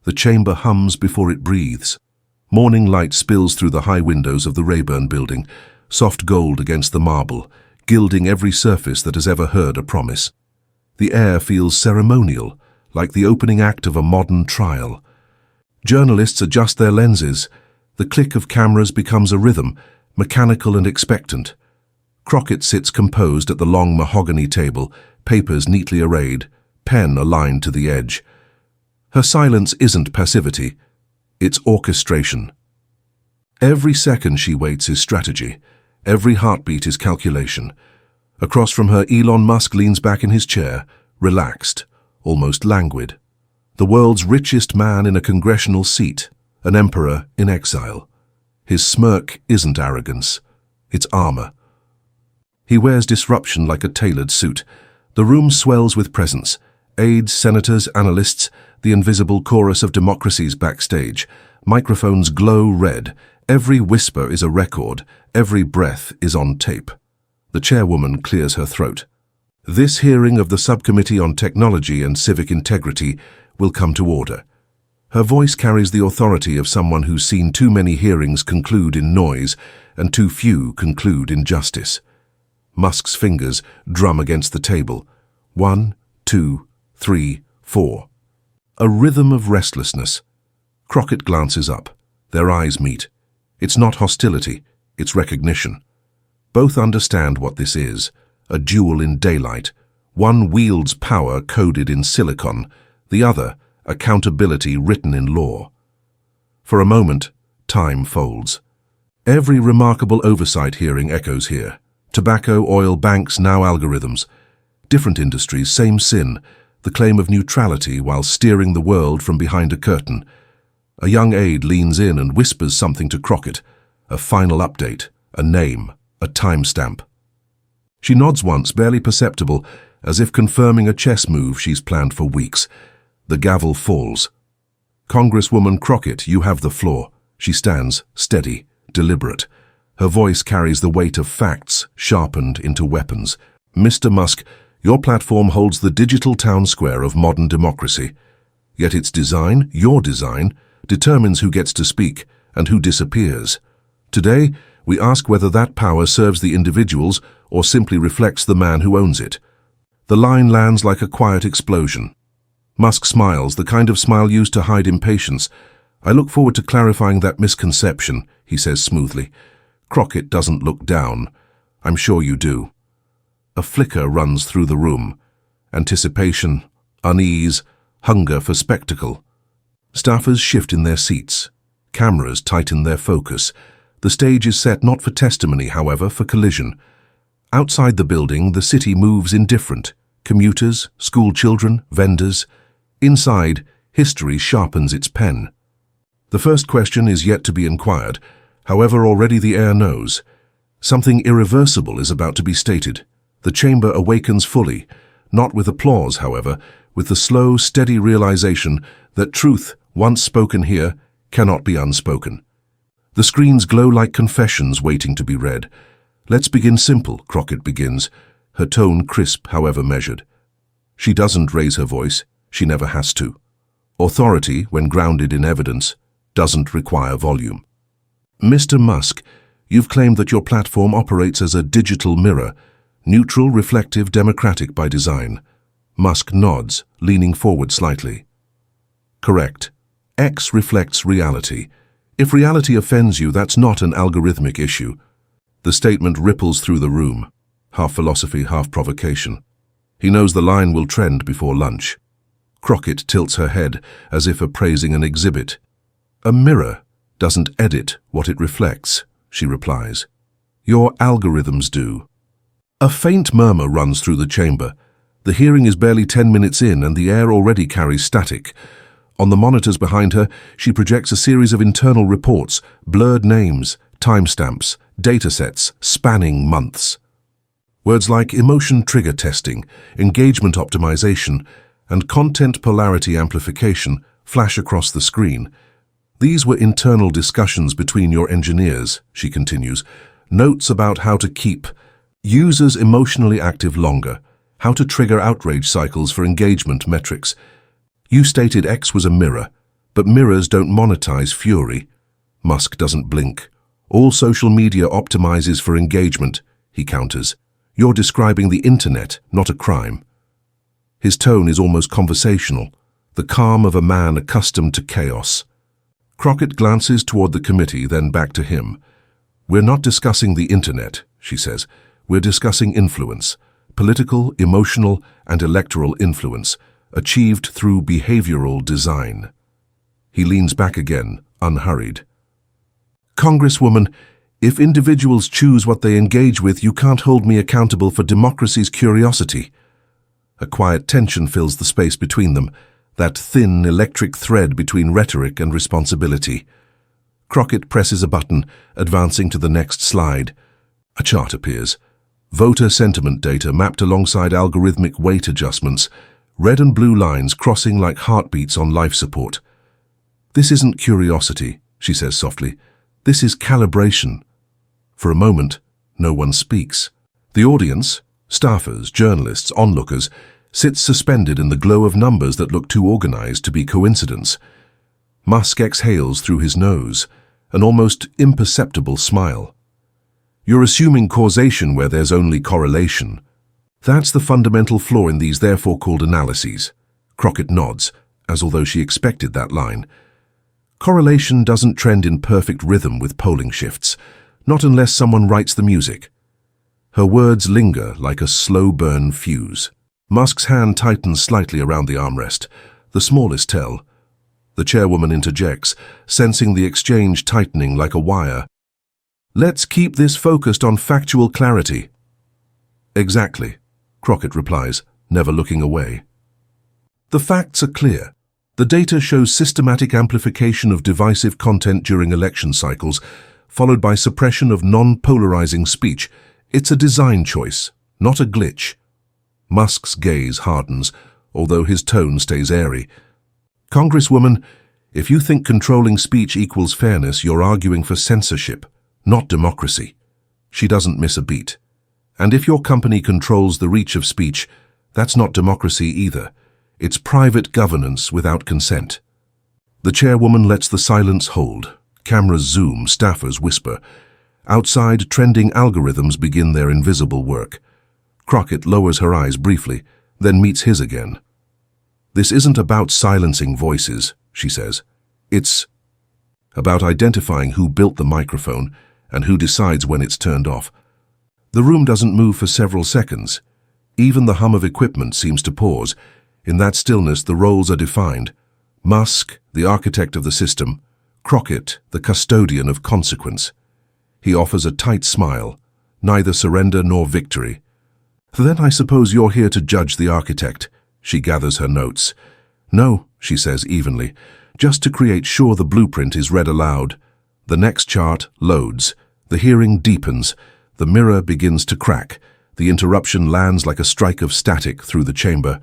The chamber hums before it breathes. Morning light spills through the high windows of the Rayburn building, soft gold against the marble, gilding every surface that has ever heard a promise. The air feels ceremonial, like the opening act of a modern trial. Journalists adjust their lenses. The click of cameras becomes a rhythm, mechanical and expectant. Crockett sits composed at the long mahogany table, papers neatly arrayed, pen aligned to the edge. Her silence isn't passivity, it's orchestration. Every second she waits is strategy. Every heartbeat is calculation. Across from her, Elon Musk leans back in his chair, relaxed, almost languid. The world's richest man in a congressional seat, an emperor in exile. His smirk isn't arrogance, it's armor. He wears disruption like a tailored suit. The room swells with presence. Aides, senators, analysts, the invisible chorus of democracies backstage. Microphones glow red. Every whisper is a record. Every breath is on tape. The chairwoman clears her throat. This hearing of the Subcommittee on Technology and Civic Integrity will come to order. Her voice carries the authority of someone who's seen too many hearings conclude in noise and too few conclude in justice. Musk's fingers drum against the table. 1, 2, 3, 4. A rhythm of restlessness. Crockett glances up. Their eyes meet. It's not hostility, it's recognition. Both understand what this is, a duel in daylight. One wields power coded in silicon, the other, accountability written in law. For a moment, time folds. Every remarkable oversight hearing echoes here. Tobacco, oil, banks, now algorithms. Different industries, same sin, the claim of neutrality while steering the world from behind a curtain. A young aide leans in and whispers something to Crockett, a final update, a name, a timestamp. She nods once, barely perceptible, as if confirming a chess move she's planned for weeks. The gavel falls. Congresswoman Crockett, you have the floor. She stands, steady, deliberate. Her voice carries the weight of facts, sharpened into weapons. Mr. Musk, your platform holds the digital town square of modern democracy. Yet its design, your design, determines who gets to speak and who disappears. Today, we ask whether that power serves the individuals or simply reflects the man who owns it. The line lands like a quiet explosion. Musk smiles, the kind of smile used to hide impatience. I look forward to clarifying that misconception, he says smoothly. Crockett doesn't look down. I'm sure you do. A flicker runs through the room. Anticipation, unease, hunger for spectacle. Staffers shift in their seats. Cameras tighten their focus. The stage is set not for testimony, however, for collision. Outside the building, the city moves indifferent. Commuters, school children, vendors. Inside, history sharpens its pen. The first question is yet to be inquired. However, already the air knows. Something irreversible is about to be stated. The chamber awakens fully, not with applause, however, with the slow, steady realization that truth, once spoken here, cannot be unspoken. The screens glow like confessions waiting to be read. Let's begin simple, Crockett begins, her tone crisp, however measured. She doesn't raise her voice. She never has to. Authority, when grounded in evidence, doesn't require volume. Mr. Musk, you've claimed that your platform operates as a digital mirror, neutral, reflective, democratic by design. Musk nods, leaning forward slightly. Correct. X reflects reality. If reality offends you, that's not an algorithmic issue. The statement ripples through the room, half philosophy, half provocation. He knows the line will trend before lunch. Crockett tilts her head as if appraising an exhibit. A mirror doesn't edit what it reflects, she replies. Your algorithms do. A faint murmur runs through the chamber. The hearing is barely 10 minutes in and the air already carries static. On the monitors behind her, she projects a series of internal reports, blurred names, timestamps, datasets spanning months. Words like emotion trigger testing, engagement optimization, and content polarity amplification flash across the screen. These were internal discussions between your engineers, she continues, notes about how to keep users emotionally active longer, how to trigger outrage cycles for engagement metrics. You stated X was a mirror, But mirrors don't monetize fury. Musk doesn't blink. All social media optimizes for engagement, he counters. You're describing the internet, not a crime. His tone is almost conversational, the calm of a man accustomed to chaos. Crockett glances toward the committee, then back to him. We're not discussing the internet, she says. We're discussing influence, political, emotional, and electoral influence, achieved through behavioral design. He leans back again, unhurried. Congresswoman, if individuals choose what they engage with, you can't hold me accountable for democracy's curiosity. A quiet tension fills the space between them, that thin electric thread between rhetoric and responsibility. Crockett presses a button, advancing to the next slide. A chart appears. Voter sentiment data mapped alongside algorithmic weight adjustments, red and blue lines crossing like heartbeats on life support. This isn't curiosity, she says softly. This is calibration. For a moment, no one speaks. The audience, staffers, journalists, onlookers, sits suspended in the glow of numbers that look too organized to be coincidence. Musk exhales through his nose, an almost imperceptible smile. You're assuming causation where there's only correlation. That's the fundamental flaw in these therefore-called analyses. Crockett nods, as although she expected that line. Correlation doesn't trend in perfect rhythm with polling shifts, not unless someone writes the music. Her words linger like a slow-burn fuse. Musk's hand tightens slightly around the armrest, the smallest tell. The chairwoman interjects, sensing the exchange tightening like a wire. Let's keep this focused on factual clarity. Exactly, Crockett replies, never looking away. The facts are clear. The data shows systematic amplification of divisive content during election cycles, followed by suppression of non-polarizing speech. It's a design choice, not a glitch. Musk's gaze hardens, although his tone stays airy. Congresswoman, if you think controlling speech equals fairness, you're arguing for censorship, not democracy. She doesn't miss a beat. And if your company controls the reach of speech, that's not democracy either. It's private governance without consent. The chairwoman lets the silence hold. Cameras zoom, staffers whisper. Outside, trending algorithms begin their invisible work. Crockett lowers her eyes briefly, then meets his again. This isn't about silencing voices, she says. It's about identifying who built the microphone and who decides when it's turned off. The room doesn't move for several seconds. Even the hum of equipment seems to pause. In that stillness, the roles are defined. Musk, the architect of the system. Crockett, the custodian of consequence. He offers a tight smile, neither surrender nor victory. Then I suppose you're here to judge the architect. She gathers her notes. No, she says evenly, just to create sure the blueprint is read aloud. The next chart loads. The hearing deepens. The mirror begins to crack. The interruption lands like a strike of static through the chamber.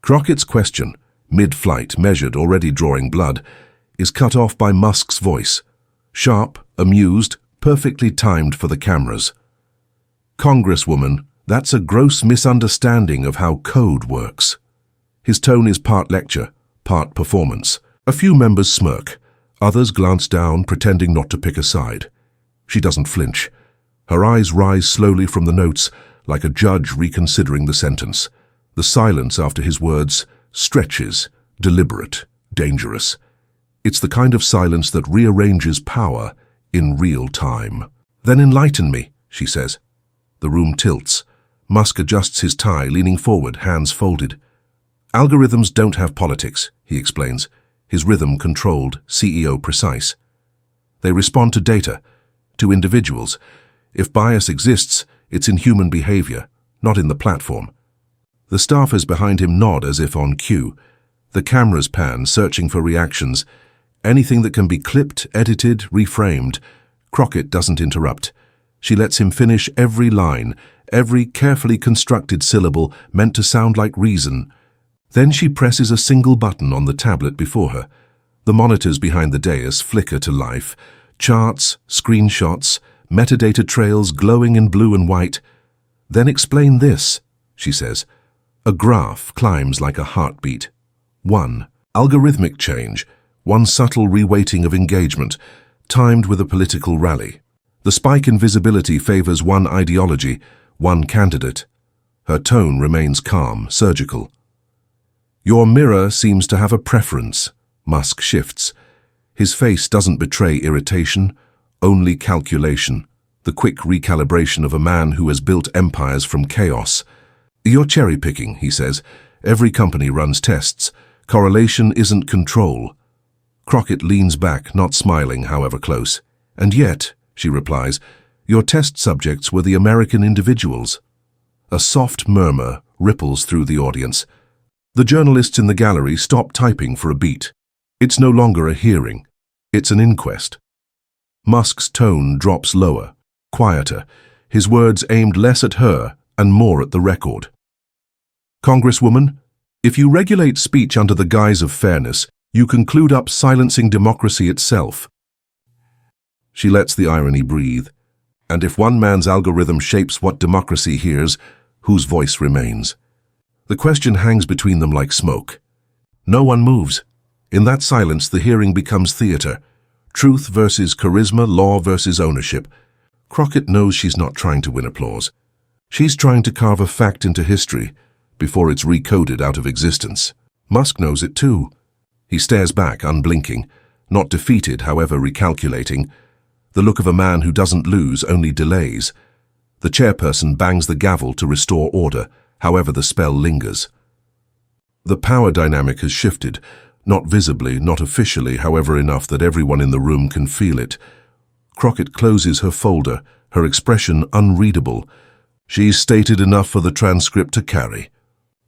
Crockett's question, mid-flight, measured, already drawing blood, is cut off by Musk's voice. Sharp, amused, perfectly timed for the cameras. Congresswoman, that's a gross misunderstanding of how code works. His tone is part lecture, part performance. A few members smirk. Others glance down, pretending not to pick a side. She doesn't flinch. Her eyes rise slowly from the notes, like a judge reconsidering the sentence. The silence after his words stretches, deliberate, dangerous. It's the kind of silence that rearranges power in real time. Then enlighten me, she says. The room tilts. Musk adjusts his tie, leaning forward, hands folded. Algorithms don't have politics, he explains, his rhythm controlled, CEO precise. They respond to data, to individuals. If bias exists, it's in human behavior, not in the platform. The staffers behind him nod as if on cue. The cameras pan, searching for reactions. Anything that can be clipped, edited, reframed. Crockett doesn't interrupt. She lets him finish every line, every carefully constructed syllable meant to sound like reason. Then she presses a single button on the tablet before her. The monitors behind the dais flicker to life. Charts, screenshots, metadata trails glowing in blue and white. Then explain this, she says. A graph climbs like a heartbeat. 1. Algorithmic change. one subtle reweighting of engagement, timed with a political rally. The spike in visibility favors one ideology, one candidate. Her tone remains calm, surgical. Your mirror seems to have a preference. Musk shifts. His face doesn't betray irritation, only calculation, the quick recalibration of a man who has built empires from chaos. You're cherry-picking, he says. Every company runs tests. Correlation isn't control. Crockett leans back, not smiling, however close. And yet, she replies, your test subjects were the American individuals. A soft murmur ripples through the audience. The journalists in the gallery stop typing for a beat. It's no longer a hearing. It's an inquest. Musk's tone drops lower, quieter, his words aimed less at her and more at the record. Congresswoman, if you regulate speech under the guise of fairness, you conclude up silencing democracy itself. She lets the irony breathe. And if one man's algorithm shapes what democracy hears, whose voice remains? The question hangs between them like smoke. No one moves. In that silence, the hearing becomes theater. Truth versus charisma, law versus ownership. Crockett knows she's not trying to win applause. She's trying to carve a fact into history before it's recoded out of existence. Musk knows it too. He stares back, unblinking, not defeated, however recalculating. The look of a man who doesn't lose, only delays. The chairperson bangs the gavel to restore order, however the spell lingers. The power dynamic has shifted, not visibly, not officially, however enough that everyone in the room can feel it. Crockett closes her folder, her expression unreadable. She's stated enough for the transcript to carry.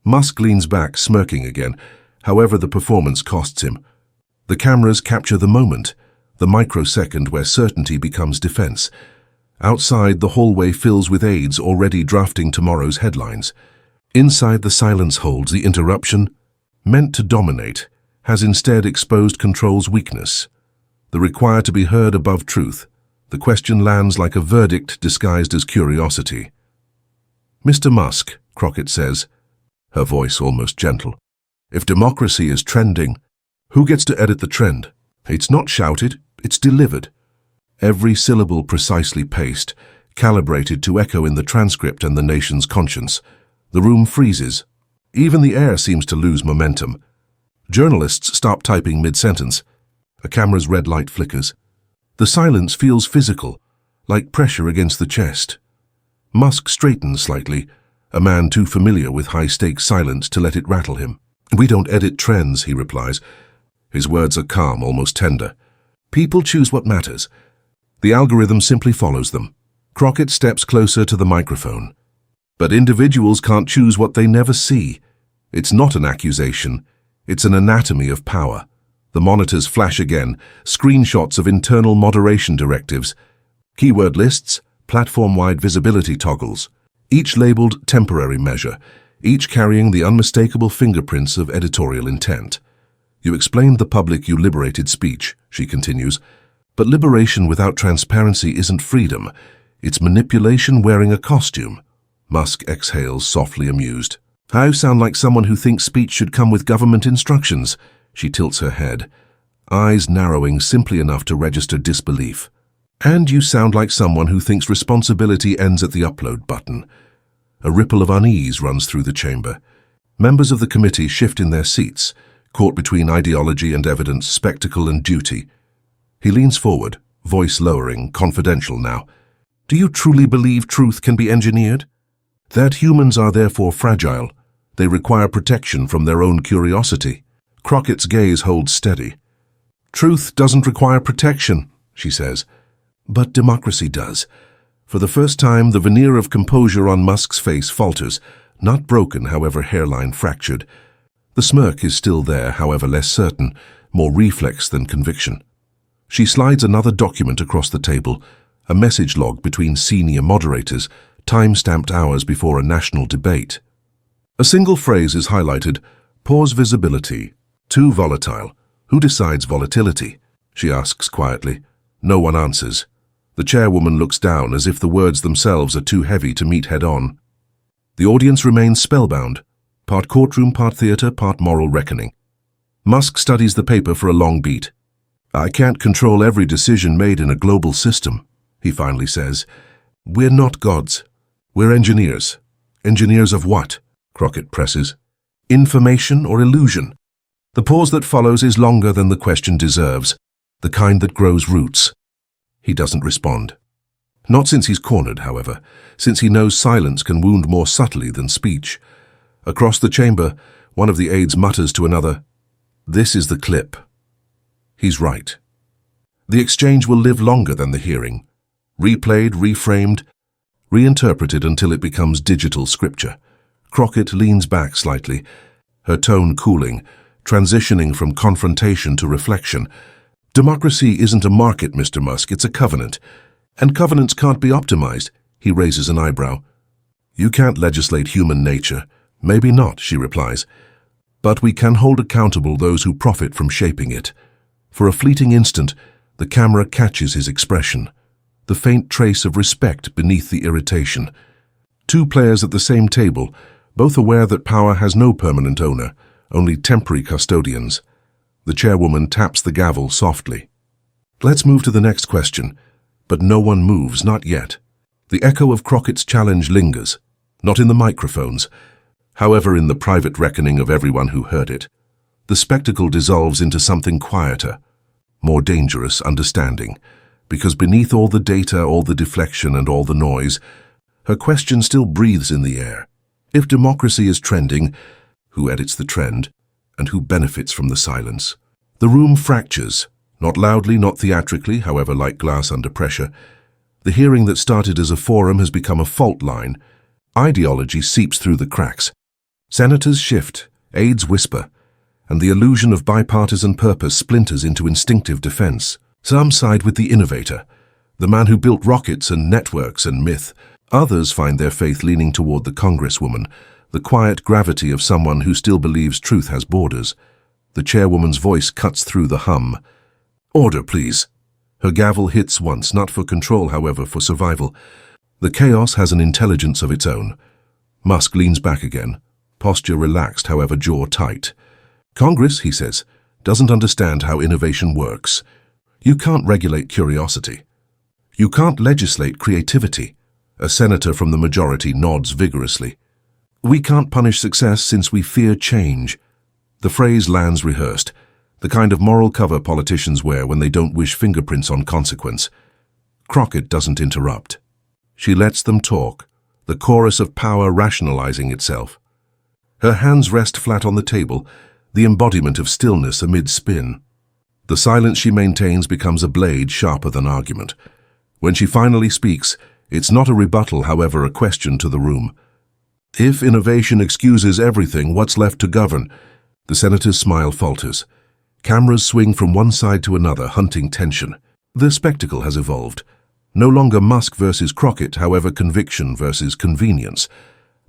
Musk leans back, smirking again. However, the performance costs him. The cameras capture the moment, the microsecond where certainty becomes defense. Outside, the hallway fills with aides already drafting tomorrow's headlines. Inside, the silence holds. The interruption, meant to dominate, has instead exposed control's weakness. The require to be heard above truth. The question lands like a verdict disguised as curiosity. Mr. Musk, Crockett says, her voice almost gentle, if democracy is trending, who gets to edit the trend? It's not shouted, it's delivered. Every syllable precisely paced, calibrated to echo in the transcript and the nation's conscience. The room freezes. Even the air seems to lose momentum. Journalists stop typing mid-sentence. A camera's red light flickers. The silence feels physical, like pressure against the chest. Musk straightens slightly, a man too familiar with high-stakes silence to let it rattle him. We don't edit trends, he replies. His words are calm, almost tender. People choose what matters. The algorithm simply follows them. Crockett steps closer to the microphone. But individuals can't choose what they never see. It's not an accusation. It's an anatomy of power. The monitors flash again, screenshots of internal moderation directives, keyword lists, platform-wide visibility toggles, each labeled temporary measure, each carrying the unmistakable fingerprints of editorial intent. You explained the public you liberated speech, she continues, but liberation without transparency isn't freedom. It's manipulation wearing a costume. Musk exhales, softly amused. I sound like someone who thinks speech should come with government instructions. She tilts her head, eyes narrowing simply enough to register disbelief. And you sound like someone who thinks responsibility ends at the upload button. A ripple of unease runs through the chamber. Members of the committee shift in their seats, caught between ideology and evidence, spectacle and duty. He leans forward, voice lowering, confidential now. Do you truly believe truth can be engineered? That humans are therefore fragile. They require protection from their own curiosity. Crockett's gaze holds steady. Truth doesn't require protection, she says. But democracy does. For the first time, the veneer of composure on Musk's face falters, not broken, however hairline fractured. The smirk is still there, however less certain, more reflex than conviction. She slides another document across the table, a message log between senior moderators, time-stamped hours before a national debate. A single phrase is highlighted, pause visibility, too volatile. Who decides volatility? She asks quietly. No one answers. The chairwoman looks down as if the words themselves are too heavy to meet head-on. The audience remains spellbound, part courtroom, part theatre, part moral reckoning. Musk studies the paper for a long beat. "I can't control every decision made in a global system," he finally says. "We're not gods. We're engineers." "Engineers of what?" Crockett presses. "Information or illusion?" The pause that follows is longer than the question deserves, the kind that grows roots. He doesn't respond. Not since he's cornered, however, since he knows silence can wound more subtly than speech. Across the chamber, one of the aides mutters to another, "This is the clip." He's right. The exchange will live longer than the hearing. Replayed, reframed, reinterpreted until it becomes digital scripture. Crockett leans back slightly, her tone cooling, transitioning from confrontation to reflection. "Democracy isn't a market, Mr. Musk, it's a covenant. And covenants can't be optimized." He raises an eyebrow. "You can't legislate human nature." "Maybe not," she replies. "But we can hold accountable those who profit from shaping it." For a fleeting instant, the camera catches his expression, the faint trace of respect beneath the irritation. Two players at the same table, both aware that power has no permanent owner, only temporary custodians. The chairwoman taps the gavel softly. "Let's move to the next question." But no one moves, not yet. The echo of Crockett's challenge lingers, not in the microphones, however in the private reckoning of everyone who heard it. The spectacle dissolves into something quieter, more dangerous understanding, because beneath all the data, all the deflection and all the noise, her question still breathes in the air. If democracy is trending, who edits the trend, and who benefits from the silence? The room fractures, not loudly, not theatrically, however, like glass under pressure. The hearing that started as a forum has become a fault line. Ideology seeps through the cracks. Senators shift, aides whisper, and the illusion of bipartisan purpose splinters into instinctive defense. Some side with the innovator, the man who built rockets and networks and myth. Others find their faith leaning toward the congresswoman, the quiet gravity of someone who still believes truth has borders. The chairwoman's voice cuts through the hum. "Order, please." Her gavel hits once, not for control, however, for survival. The chaos has an intelligence of its own. Musk leans back again, posture relaxed, however, jaw tight. "Congress," he says, "doesn't understand how innovation works. You can't regulate curiosity. You can't legislate creativity." A senator from the majority nods vigorously. "We can't punish success since we fear change." The phrase lands rehearsed, the kind of moral cover politicians wear when they don't wish fingerprints on consequence. Crockett doesn't interrupt. She lets them talk, the chorus of power rationalizing itself. Her hands rest flat on the table, the embodiment of stillness amid spin. The silence she maintains becomes a blade sharper than argument. When she finally speaks, it's not a rebuttal, however, a question to the room. "If innovation excuses everything, what's left to govern?" The senator's smile falters. Cameras swing from one side to another, hunting tension. The spectacle has evolved. No longer Musk versus Crockett, however, conviction versus convenience.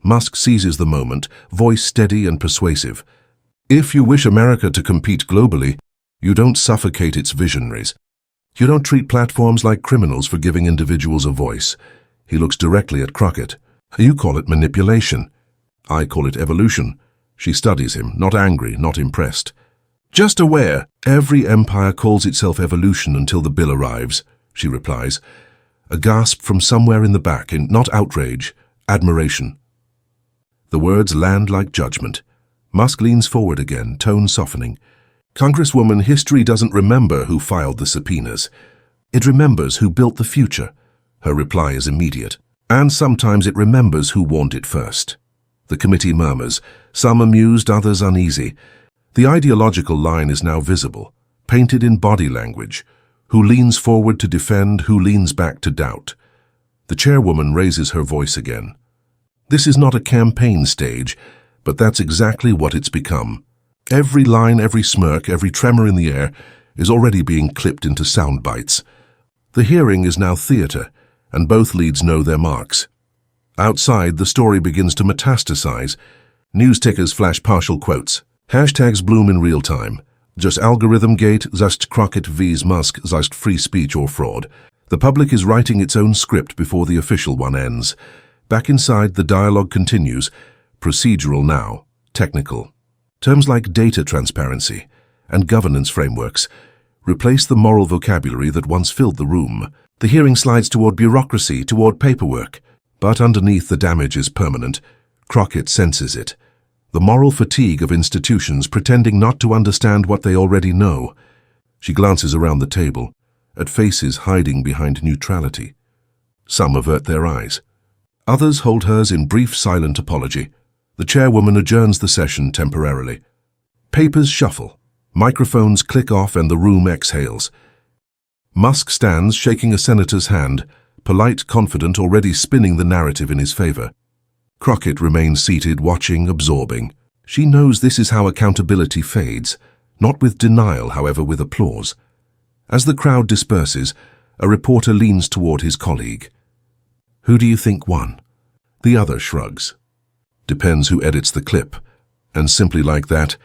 Musk seizes the moment, voice steady and persuasive. "If you wish America to compete globally, you don't suffocate its visionaries. You don't treat platforms like criminals for giving individuals a voice." He looks directly at Crockett. "You call it manipulation. I call it evolution." She studies him, not angry, not impressed. "Just aware, every empire calls itself evolution until the bill arrives," she replies. A gasp from somewhere in the back, in not outrage, admiration. The words land like judgment. Musk leans forward again, tone softening. "Congresswoman, history doesn't remember who filed the subpoenas. It remembers who built the future." Her reply is immediate. "And sometimes it remembers who warned it first." The committee murmurs, some amused, others uneasy. The ideological line is now visible, painted in body language. Who leans forward to defend, who leans back to doubt. The chairwoman raises her voice again. This is not a campaign stage, but that's exactly what it's become. Every line, every smirk, every tremor in the air is already being clipped into sound bites. The hearing is now theater, and both leads know their marks. Outside, the story begins to metastasize. News tickers flash partial quotes. Hashtags bloom in real time. Just algorithm gate, just Crockett vs Musk, just free speech or fraud. The public is writing its own script before the official one ends. Back inside, the dialogue continues. Procedural now. Technical. Terms like data transparency, and governance frameworks. Replace the moral vocabulary that once filled the room. The hearing slides toward bureaucracy, toward paperwork. But underneath the damage is permanent. Crockett senses it. The moral fatigue of institutions pretending not to understand what they already know. She glances around the table, at faces hiding behind neutrality. Some avert their eyes. Others hold hers in brief, silent apology. The chairwoman adjourns the session temporarily. Papers shuffle. Microphones click off and the room exhales. Musk stands, shaking a senator's hand, polite, confident, already spinning the narrative in his favor. Crockett remains seated, watching, absorbing. She knows this is how accountability fades, not with denial, however, with applause. As the crowd disperses, a reporter leans toward his colleague. "Who do you think won?" The other shrugs. "Depends who edits the clip." And simply like that,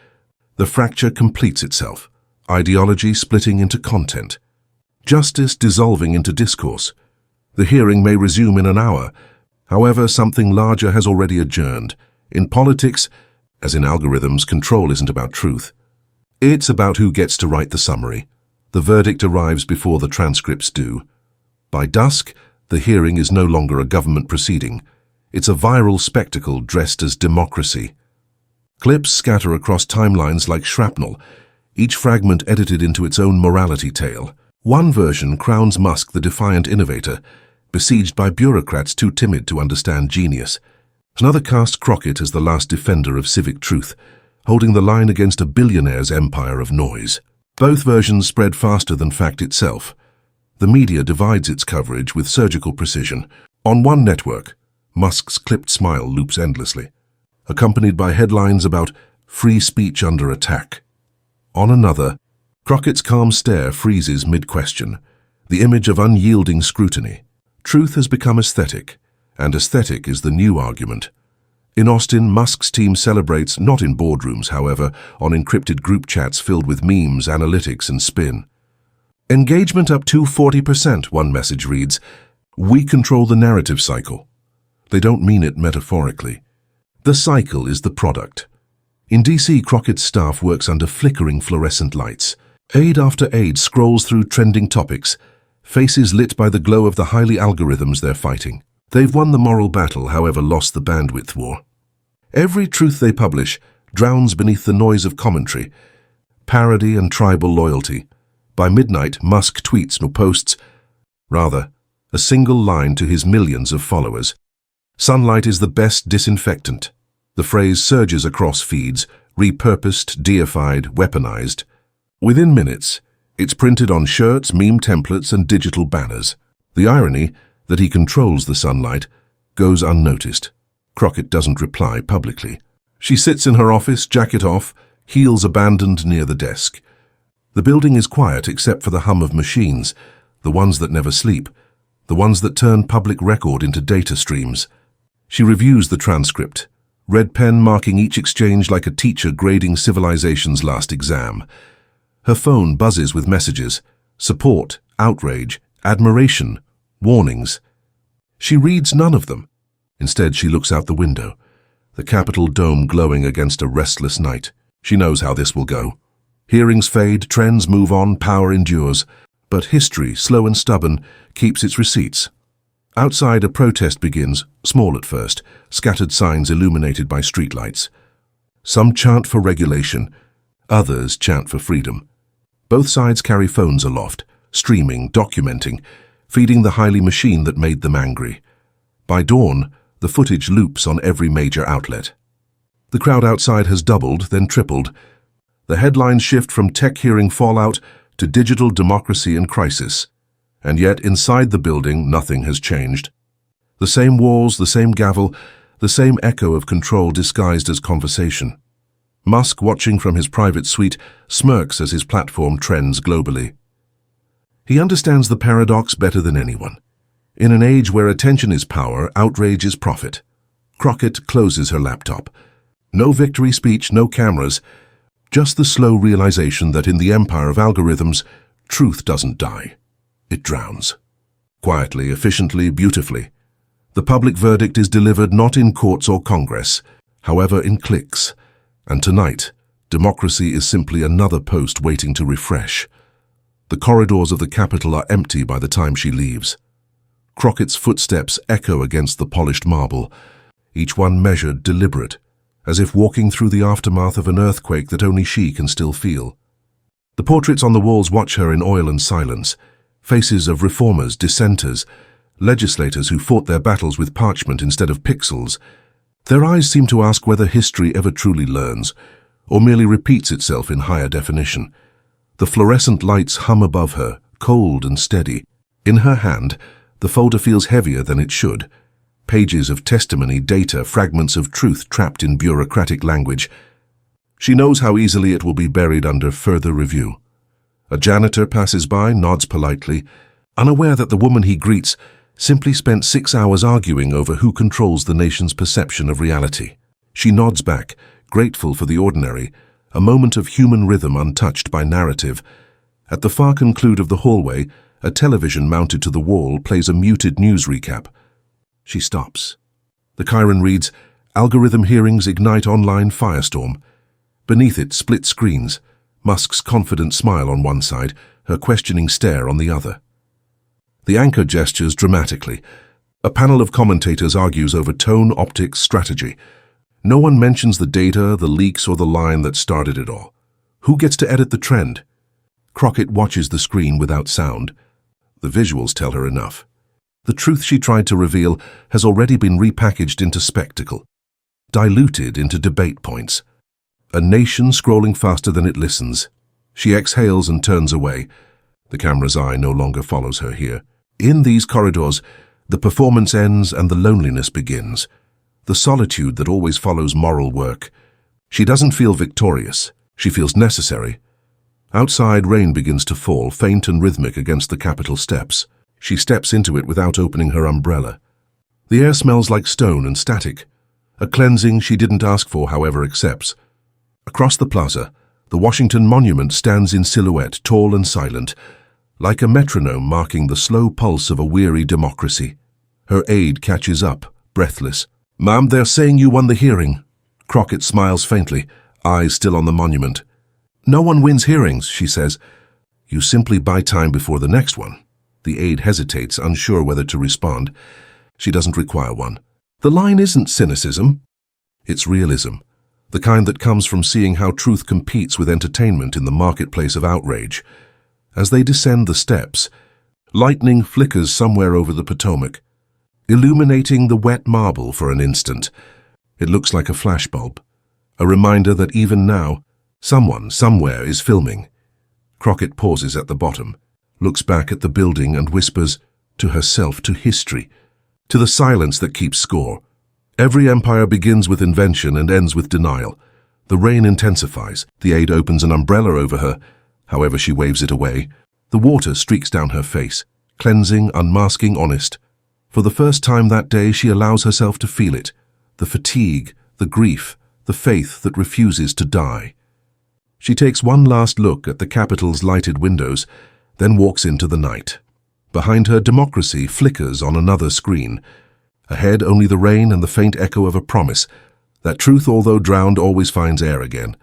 the fracture completes itself, ideology splitting into content, justice dissolving into discourse. The hearing may resume in an hour. However, something larger has already adjourned. In politics, as in algorithms, control isn't about truth. It's about who gets to write the summary. The verdict arrives before the transcripts do. By dusk, the hearing is no longer a government proceeding. It's a viral spectacle dressed as democracy. Clips scatter across timelines like shrapnel, each fragment edited into its own morality tale. One version crowns Musk the defiant innovator, besieged by bureaucrats too timid to understand genius. Another casts Crockett as the last defender of civic truth, holding the line against a billionaire's empire of noise. Both versions spread faster than fact itself. The media divides its coverage with surgical precision. On one network, Musk's clipped smile loops endlessly, accompanied by headlines about free speech under attack. On another, Crockett's calm stare freezes mid-question, the image of unyielding scrutiny. Truth has become aesthetic, and aesthetic is the new argument. In Austin, Musk's team celebrates, not in boardrooms, however, on encrypted group chats filled with memes, analytics, and spin. Engagement up to 40%, one message reads. We control the narrative cycle. They don't mean it metaphorically. The cycle is the product. In DC, Crockett's staff works under flickering fluorescent lights. Aide after aide scrolls through trending topics, faces lit by the glow of the highly algorithms they're fighting. They've won the moral battle, however lost the bandwidth war. Every truth they publish drowns beneath the noise of commentary, parody and tribal loyalty. By midnight, Musk tweets or posts, rather, a single line to his millions of followers. Sunlight is the best disinfectant. The phrase surges across feeds, repurposed, deified, weaponized. Within minutes, it's printed on shirts, meme templates, and digital banners. The irony, that he controls the sunlight, goes unnoticed. Crockett doesn't reply publicly. She sits in her office, jacket off, heels abandoned near the desk. The building is quiet except for the hum of machines, the ones that never sleep, the ones that turn public record into data streams. She reviews the transcript, red pen marking each exchange like a teacher grading civilization's last exam. Her phone buzzes with messages, support, outrage, admiration, warnings. She reads none of them. Instead, she looks out the window, the Capitol dome glowing against a restless night. She knows how this will go. Hearings fade, trends move on, power endures. But history, slow and stubborn, keeps its receipts. Outside, a protest begins, small at first, scattered signs illuminated by streetlights. Some chant for regulation, others chant for freedom. Both sides carry phones aloft, streaming, documenting, feeding the highly machine that made them angry. By dawn, the footage loops on every major outlet. The crowd outside has doubled, then tripled. The headlines shift from tech hearing fallout to digital democracy in crisis. And yet, inside the building, nothing has changed. The same walls, the same gavel, the same echo of control disguised as conversation. Musk, watching from his private suite, smirks as his platform trends globally. He understands the paradox better than anyone. In an age where attention is power, outrage is profit. Crockett closes her laptop. No victory speech, no cameras, just the slow realization that in the empire of algorithms, truth doesn't die. It drowns. Quietly, efficiently, beautifully. The public verdict is delivered not in courts or Congress, however in clicks. And tonight, Democracy is simply another post waiting to refresh. The corridors of the Capitol are empty by the time she leaves. Crockett's footsteps echo against the polished marble, each one measured, deliberate, as if walking through the aftermath of an earthquake that only she can still feel. The portraits on the walls watch her in oil and silence, faces of reformers, dissenters, legislators who fought their battles with parchment instead of pixels. Their eyes seem to ask whether history ever truly learns, or merely repeats itself in higher definition. The fluorescent lights hum above her, cold and steady. In her hand, the folder feels heavier than it should. Pages of testimony, data, fragments of truth trapped in bureaucratic language. She knows how easily it will be buried under further review. A janitor passes by, nods politely, unaware that the woman he greets simply spent 6 hours arguing over who controls the nation's perception of reality. She nods back, grateful for the ordinary, a moment of human rhythm untouched by narrative. At the far conclude of the hallway, a television mounted to the wall plays a muted news recap. She stops. The chyron reads, "Algorithm hearings ignite online firestorm." Beneath it, split screens, Musk's confident smile on one side, her questioning stare on the other. The anchor gestures dramatically. A panel of commentators argues over tone, optics, strategy. No one mentions the data, the leaks, or the line that started it all. Who gets to edit the trend? Crockett watches the screen without sound. The visuals tell her enough. The truth she tried to reveal has already been repackaged into spectacle, diluted into debate points. A nation scrolling faster than it listens. She exhales and turns away. The camera's eye no longer follows her here. In these corridors, the performance ends and the loneliness begins. The solitude that always follows moral work. She doesn't feel victorious. She feels necessary. Outside, rain begins to fall, faint and rhythmic against the Capitol steps. She steps into it without opening her umbrella. The air smells like stone and static. A cleansing she didn't ask for, however, accepts. Across the plaza, the Washington Monument stands in silhouette, tall and silent, like a metronome marking the slow pulse of a weary democracy. Her aide catches up, breathless. "Ma'am, they're saying you won the hearing." Crockett smiles faintly, eyes still on the monument. "No one wins hearings," she says. "You simply buy time before the next one." The aide hesitates, unsure whether to respond. She doesn't require one. The line isn't cynicism. It's realism. The kind that comes from seeing how truth competes with entertainment in the marketplace of outrage. As they descend the steps, lightning flickers somewhere over the Potomac, illuminating the wet marble for an instant. It looks like a flashbulb, a reminder that even now, someone, somewhere is filming. Crockett pauses at the bottom, looks back at the building and whispers, to herself, to history, to the silence that keeps score. Every empire begins with invention and ends with denial. The rain intensifies. The aide opens an umbrella over her. However, she waves it away. The water streaks down her face, cleansing, unmasking, honest. For the first time that day, she allows herself to feel it. The fatigue, the grief, the faith that refuses to die. She takes one last look at the Capitol's lighted windows, then walks into the night. Behind her, democracy flickers on another screen. Ahead, only the rain and the faint echo of a promise that truth, although drowned, always finds air again.